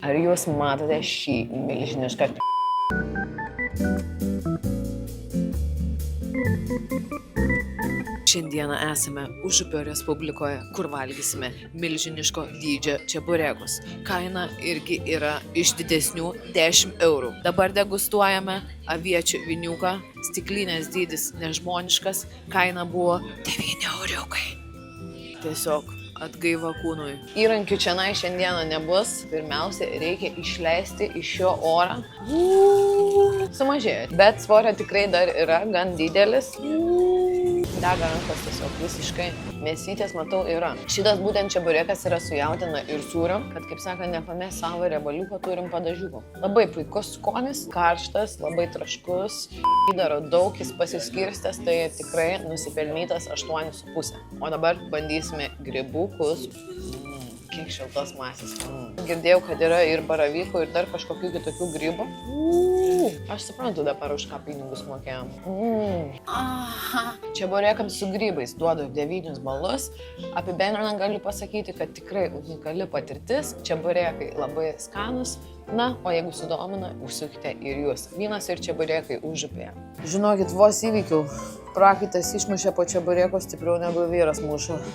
Ar jūs matote šį milžinišką... Šiandieną esame Užupio Respublikoje, kur valgysime milžiniško dydžio čeburekus. Kaina irgi yra iš didesnių 10 eurų. Dabar degustuojame aviečių viniuką, stiklinės dydis nežmoniškas, kaina buvo 9 euriukai. Tiesiog atgaiva kūnui. Įrankių čianai šiandieną nebus. Pirmiausia, reikia išleisti iš šio orą. Sumažėjo, bet svorio tikrai dar yra gan didelis. Dega rankos tiesiog visiškai. Mėsytės, matau, yra. Šitas būtent čeburekas yra su jautiena ir sūriu, kad, kaip sako, nepamės savo riebaliuko, turim padažiuko. Labai puikus skonis, karštas, labai traškus. Įdaro daug, jis pasiskirstęs, tai tikrai nusipelnytas 8,5. O dabar bandysime grybukus. Kiek šiltos masės. Girdėjau, kad yra ir baravykų, ir dar kažkokių kitokių grybų. Aš suprantu dabar, už ką pinigus mokėjom. Čeburekams su grybais duodu 9 balus. Apibendrinant galiu pasakyti, kad tikrai unikali patirtis. Čeburekai labai skanus. Na, o jeigu sudomina, užsukite ir jūs. Vynas ir čeburekai Užupyje. Žinokit, vos įvykiau. Prakaitas išmušė po čebureko stipriau negu vyras muša.